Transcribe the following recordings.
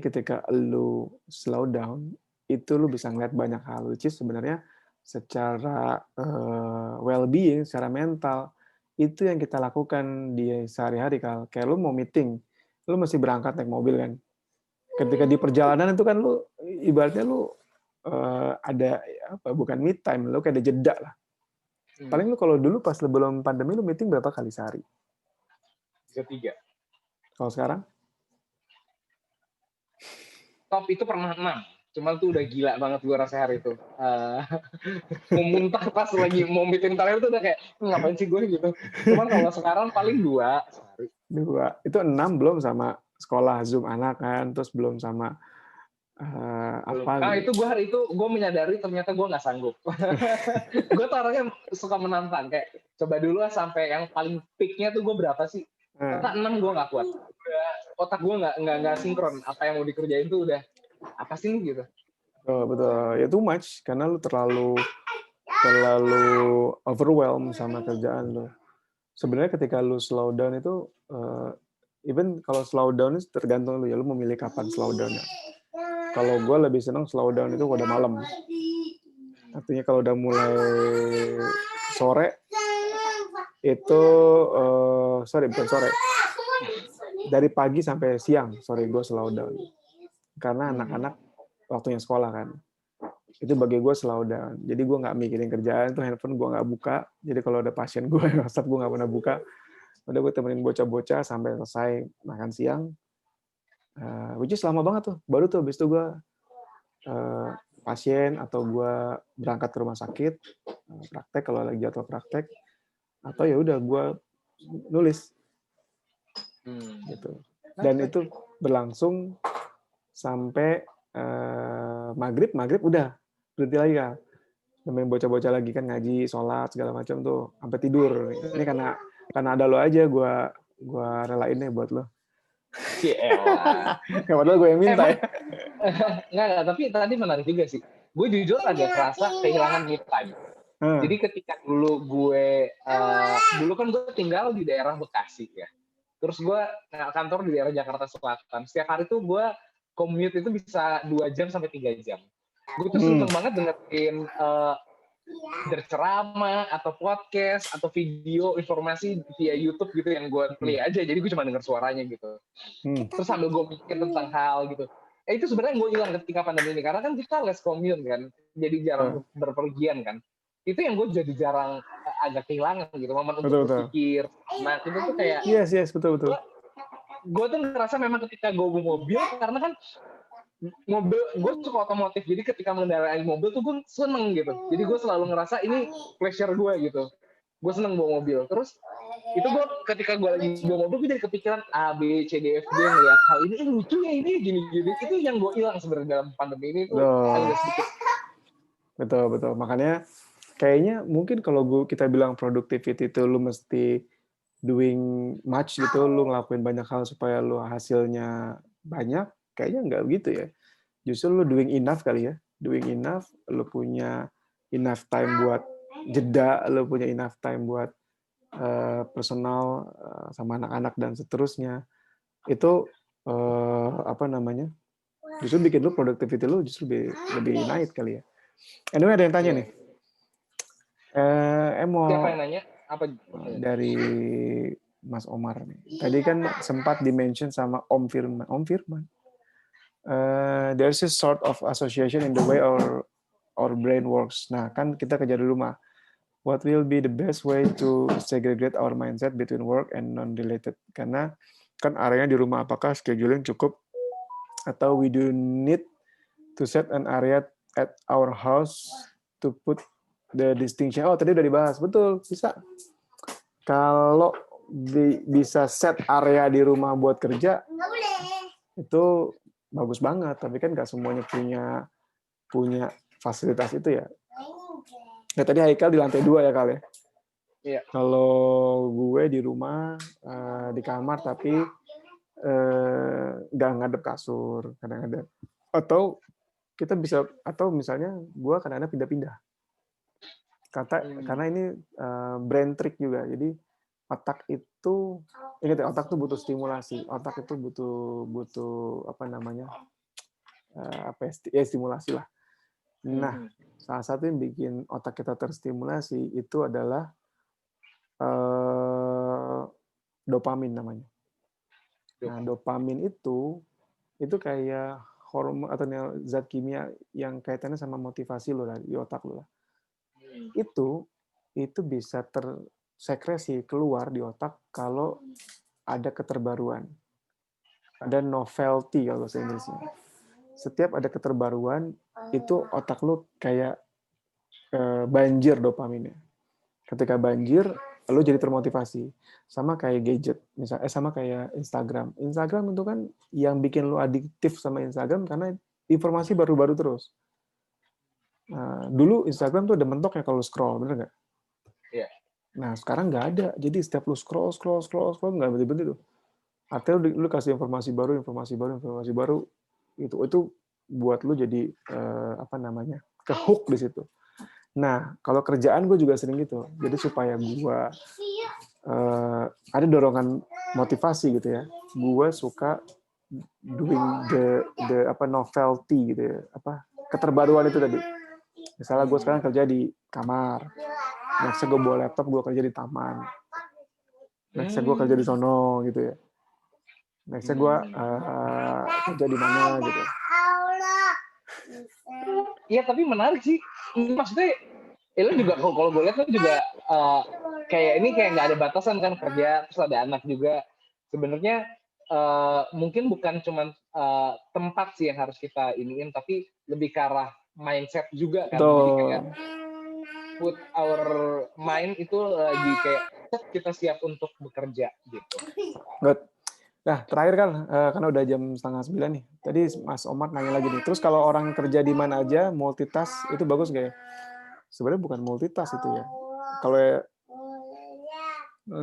ketika lu slow down, itu lu bisa ngeliat banyak hal, which is sebenarnya secara well-being, secara mental, itu yang kita lakukan di sehari-hari, Kal. Kayak lu mau meeting, lu mesti berangkat naik mobil kan. Ketika di perjalanan itu kan lu ibaratnya lu ada apa bukan me time, lu kayak ada jeda lah. Paling lu kalau dulu pas sebelum pandemi lu meeting berapa kali sehari? Ketiga. Kalau sekarang? Top itu pernah 6. Cuman tuh udah gila banget gue rasa hari itu. Mau muntah pas lagi mau meeting terakhir tuh udah kayak, ngapain sih gue gitu. Cuman kalau sekarang paling 2 sehari. 2. Itu 6 belum sama sekolah Zoom anak kan, terus belum sama Belum. apa Itu gitu. gue hari itu gue menyadari ternyata gue nggak sanggup. Gue tuh orangnya suka menantang kayak coba dulu lah sampai yang paling peaknya tuh gue berapa sih? Ternyata 6 gue nggak kuat. Otak gue nggak sinkron. Apa yang mau dikerjain tuh udah apa sih nih gitu. Betul, betul. Ya too much karena lu terlalu overwhelmed sama kerjaan lu. Sebenarnya ketika lu slow down itu even kalau slow down itu tergantung lu ya, lu memilih kapan slow down-nya. Kalau gue lebih senang slow down itu udah malam. Artinya kalau udah mulai sore itu sorry bukan sore. Dari pagi sampai siang, sorry gue slow down. Karena anak-anak waktunya sekolah kan. Itu bagi gue slow down. Jadi gue nggak mikirin kerjaan, tuh handphone gue nggak buka. Jadi kalau ada pasien gue yang WhatsApp gue nggak pernah buka. Udah gue temenin bocah-bocah sampai selesai makan siang. Which is lama banget tuh. Baru tuh habis itu gue pasien atau gue berangkat ke rumah sakit, praktek kalau lagi jadwal praktek, atau ya udah gue nulis gitu. Dan itu berlangsung sampai maghrib udah berhenti lagi kan. Nemenin bocah-bocah lagi kan ngaji, sholat segala macam tuh sampai tidur. Ini karena ada lo aja gue relain deh buat lo. Cielah. Padahal gue yang minta ya. Enggak, tapi tadi menarik juga sih. Gue jujur agak kerasa kehilangan me time. Jadi ketika dulu kan gue tinggal di daerah Bekasi ya. Terus gue kantor di daerah Jakarta Selatan. Setiap hari tuh gue commute itu bisa 2 jam sampai 3 jam. Gue tuh seneng banget dengerin berceramah atau podcast atau video informasi via YouTube gitu yang gue play aja. Jadi gue cuma denger suaranya gitu. Terus sambil gue mikir tentang hal gitu. Itu sebenarnya gue hilang ketika pandemi ini karena kan kita less commute kan, jadi jarang berpergian kan. Itu yang gue jadi jarang agak kehilangan gitu momen untuk berpikir. Nah itu tuh kayak yes betul. Gue tuh ngerasa memang ketika gue bawa mobil karena kan mobil gue suka otomotif jadi ketika mengendarai mobil tuh gue seneng gitu. Jadi gue selalu ngerasa ini pleasure gue gitu. Gue seneng bawa mobil. Terus itu gue ketika gue lagi bawa mobil gue jadi kepikiran A B C D F G ngeliat hal ini lucu ya ini gini itu yang gue hilang sebenarnya dalam pandemi ini tuh agak sedikit. Betul makanya kayaknya mungkin kalau kita bilang productivity itu lu mesti doing much gitu, lu ngelakuin banyak hal supaya lu hasilnya banyak, kayaknya nggak begitu ya. Justru lu doing enough kali ya, doing enough, lu punya enough time buat jeda, lu punya enough time buat personal sama anak-anak dan seterusnya. Itu justru bikin lu productivity lu justru lebih naik kali ya. Anyway ada yang tanya nih. Siapa yang nanya? Apa dari Mas Omar nih. Tadi kan sempat dimention sama Om Firman. There's a sort of association in the way our brain works. Nah, kan kita kerja di rumah. What will be the best way to segregate our mindset between work and non-related? Karena kan areanya di rumah, apakah scheduling cukup atau we do need to set an area at our house to put the distinction. Oh, tadi udah dibahas. Betul, bisa. Kalau bisa set area di rumah buat kerja, itu bagus banget. Tapi kan nggak semuanya punya fasilitas itu ya. Nah, tadi Haikal di lantai 2 ya, Kal ya? Iya. Kalau gue di rumah, di kamar, tapi nggak ngadep kasur, kadang-kadang. Atau kita bisa, atau misalnya gue kadang-kadang pindah-pindah. Karena ini brain trick juga. Jadi otak itu, ingat ya, otak itu butuh stimulasi. Otak itu butuh stimulasi lah. Nah, salah satu yang bikin otak kita terstimulasi itu adalah dopamin namanya. Nah, dopamin itu kayak hormon atau zat kimia yang kaitannya sama motivasi lo lah, di otak lo lah. Itu bisa tersekresi keluar di otak kalau ada keterbaruan. Ada novelty kalau bahasa Inggrisnya. Setiap ada keterbaruan, itu otak lo kayak banjir dopaminnya. Ketika banjir, lo jadi termotivasi. Sama kayak gadget, misalnya sama kayak Instagram. Instagram itu kan yang bikin lo adiktif sama Instagram karena informasi baru-baru terus. Nah, dulu Instagram tuh ada mentoknya kalau scroll, bener nggak? Iya. Nah, sekarang nggak ada. Jadi setiap lu scroll nggak berhenti-berhenti tuh. Artinya lu kasih informasi baru, itu buat lu jadi kehook di situ. Nah, kalau kerjaan gue juga sering gitu. Jadi supaya gue ada dorongan motivasi gitu ya. Gue suka doing the novelty gitu ya, keterbaruan itu tadi. Misalnya gue sekarang kerja di kamar, nextnya gue bawa laptop, gue kerja di taman, nextnya gue kerja di sono gitu ya, nextnya gue kerja di mana gitu. Iya, tapi menarik sih. Maksudnya, lu juga kalau gue lihat tuh juga kayak nggak ada batasan kan, kerja terus ada anak juga. Sebenarnya mungkin bukan cuma tempat sih yang harus kita iniin, tapi lebih ke arah mindset juga kan. Jadi kayak put our mind itu lagi kayak kita siap untuk bekerja gitu. Good. Nah, terakhir kan, karena udah jam 8:30 nih. Tadi Mas Omar nanya lagi nih. Terus kalau orang kerja di mana aja, multitask itu bagus nggak ya? Sebenarnya bukan multitask itu ya. Kalau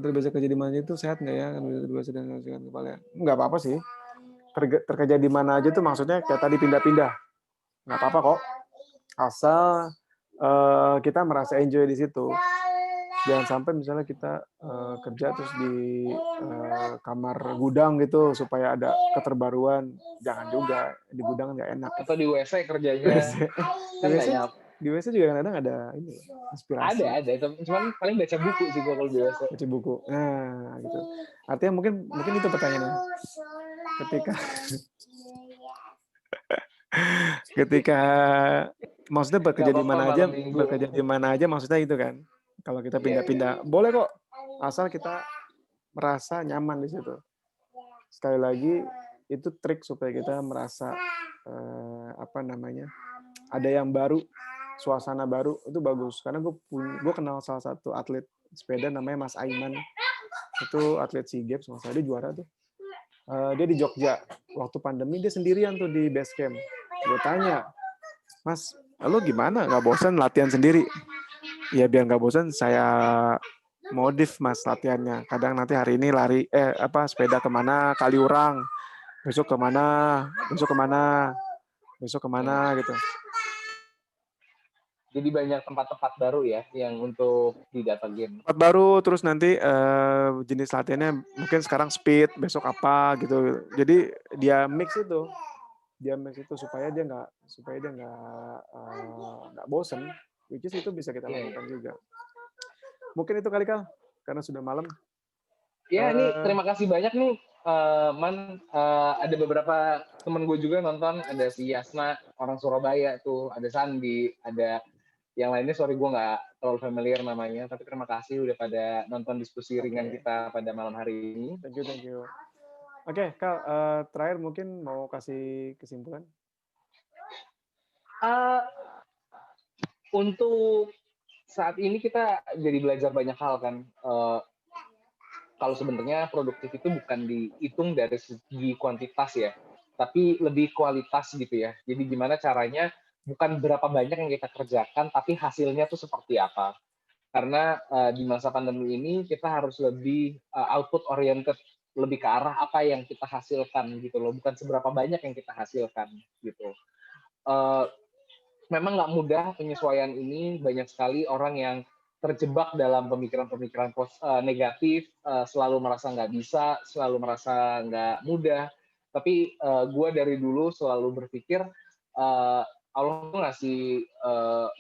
terbiasa kerja di mana itu sehat nggak ya? Terbiasa dengan kepala. Nggak apa-apa sih. Terkerja di mana aja tuh maksudnya kayak tadi pindah-pindah. Nggak apa-apa kok. Asal kita merasa enjoy di situ. Jangan sampai misalnya kita kerja terus di kamar gudang gitu supaya ada keterbaruan. Jangan juga, di gudang nggak enak. Atau di WC kerjanya. Di WC juga kadang-kadang ada ini inspirasi. Ada. Cuman paling baca buku sih gua kalau di WC. Baca buku. Nah, gitu. Artinya mungkin itu pertanyaannya. Ketika maksudnya bekerja di mana aja maksudnya itu kan. Kalau kita pindah-pindah, boleh kok, asal kita merasa nyaman di situ. Sekali lagi, itu trik supaya kita merasa ada yang baru, suasana baru, itu bagus. Karena gue kenal salah satu atlet sepeda namanya Mas Aiman. Itu atlet SEA Games, masalah dia juara tuh. Dia di Jogja. Waktu pandemi dia sendirian tuh di base camp. Gue tanya, Mas, lo gimana? Nggak bosan latihan sendiri? Ya biar nggak bosan, saya modif Mas latihannya. Kadang nanti hari ini lari, sepeda kemana, Kaliurang. Besok kemana gitu. Jadi banyak tempat-tempat baru ya yang untuk didatengin. Tempat baru, terus nanti jenis latihannya mungkin sekarang speed, besok apa gitu. Jadi dia mix itu supaya dia nggak bosen. Which is itu bisa kita lakukan juga. Mungkin itu kali Kal, karena sudah malam. Ya, ini terima kasih banyak nih, Man. Ada beberapa temen gue juga nonton, ada si Yasna, orang Surabaya tuh, ada Sandi, ada yang lainnya, sorry gue nggak terlalu familiar namanya, tapi terima kasih udah pada nonton diskusi ringan kita pada malam hari ini. Thank you. Oke, Kal, terakhir mungkin mau kasih kesimpulan? Untuk saat ini kita jadi belajar banyak hal kan. Kalau sebenarnya produktif itu bukan dihitung dari segi kuantitas ya, tapi lebih kualitas gitu ya. Jadi gimana caranya, bukan berapa banyak yang kita kerjakan, tapi hasilnya tuh seperti apa. Karena di masa pandemi ini kita harus lebih output oriented, lebih ke arah apa yang kita hasilkan gitu loh, bukan seberapa banyak yang kita hasilkan gitu. Memang nggak mudah penyesuaian ini, banyak sekali orang yang terjebak dalam pemikiran-pemikiran negatif, selalu merasa nggak bisa, selalu merasa nggak mudah. Tapi gue dari dulu selalu berpikir Allah tuh ngasih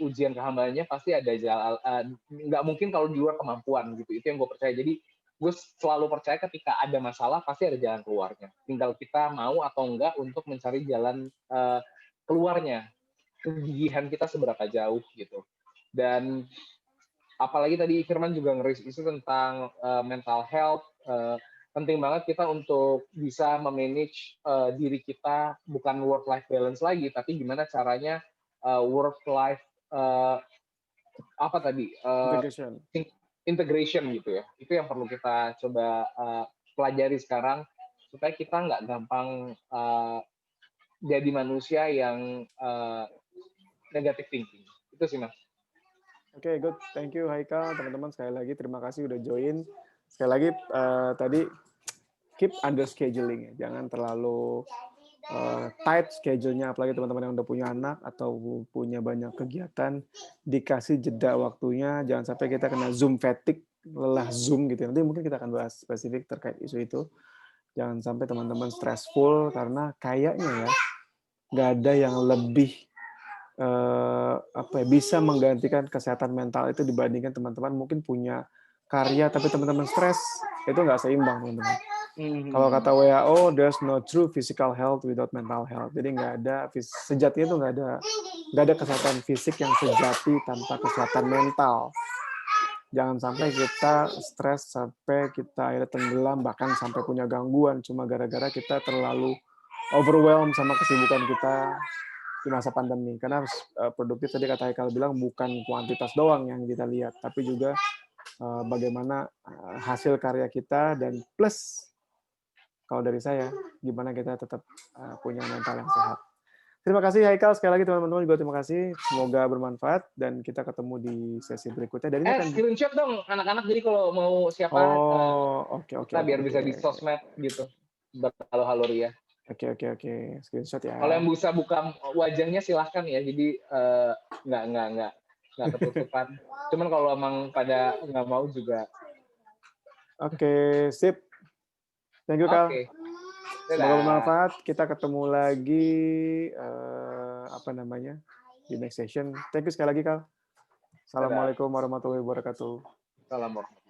ujian ke hambanya pasti ada jalan, nggak mungkin kalau di luar kemampuan gitu. Itu yang gue percaya. Jadi gue selalu percaya ketika ada masalah pasti ada jalan keluarnya. Tinggal kita mau atau enggak untuk mencari jalan keluarnya. Kegigihan kita seberapa jauh gitu. Dan apalagi tadi Firman juga ngeris isu tentang mental health. Penting banget kita untuk bisa memanage diri kita, bukan work life balance lagi, tapi gimana caranya work life apa tadi Integration. integration gitu ya. Itu yang perlu kita coba pelajari sekarang supaya kita nggak gampang jadi manusia yang negative thinking. Itu sih Mas. Oke, good. Thank you Haikal. Teman-teman sekali lagi terima kasih udah join. Sekali lagi tadi keep under scheduling ya. Jangan terlalu tight schedule-nya, apalagi teman-teman yang udah punya anak atau punya banyak kegiatan, dikasih jeda waktunya. Jangan sampai kita kena Zoom fatigue, lelah Zoom gitu. Nanti mungkin kita akan bahas spesifik terkait isu itu. Jangan sampai teman-teman stressful karena kayaknya ya nggak ada yang lebih bisa menggantikan kesehatan mental itu dibandingkan teman-teman mungkin punya karya tapi teman-teman stres, itu nggak seimbang teman-teman. Kalau kata WHO, there's no true physical health without mental health. Jadi nggak ada sejatinya itu nggak ada kesehatan fisik yang sejati tanpa kesehatan mental. Jangan sampai kita stres sampai kita akhirnya tenggelam, bahkan sampai punya gangguan cuma gara-gara kita terlalu overwhelmed sama kesibukan kita di masa pandemi. Karena produktif tadi kata Haikal bilang bukan kuantitas doang yang kita lihat, tapi juga bagaimana hasil karya kita, dan plus kalau dari saya gimana kita tetap punya mental yang sehat. Terima kasih Haikal, sekali lagi teman-teman juga terima kasih. Semoga bermanfaat dan kita ketemu di sesi berikutnya. Dan ini akan Screenshot dong anak-anak, jadi kalau mau siapa oke. kita biar bisa di sosmed gitu. Halo Ria. Oke. Screenshot ya. Kalau yang bisa buka wajahnya silahkan ya. Jadi nggak ketutupan. Cuman kalau emang pada nggak mau juga. Oke, sip. Thank you Kal. Oke. Semoga bermanfaat. Kita ketemu lagi di next session. Thank you sekali lagi Kal. Assalamualaikum warahmatullahi wabarakatuh. Salam.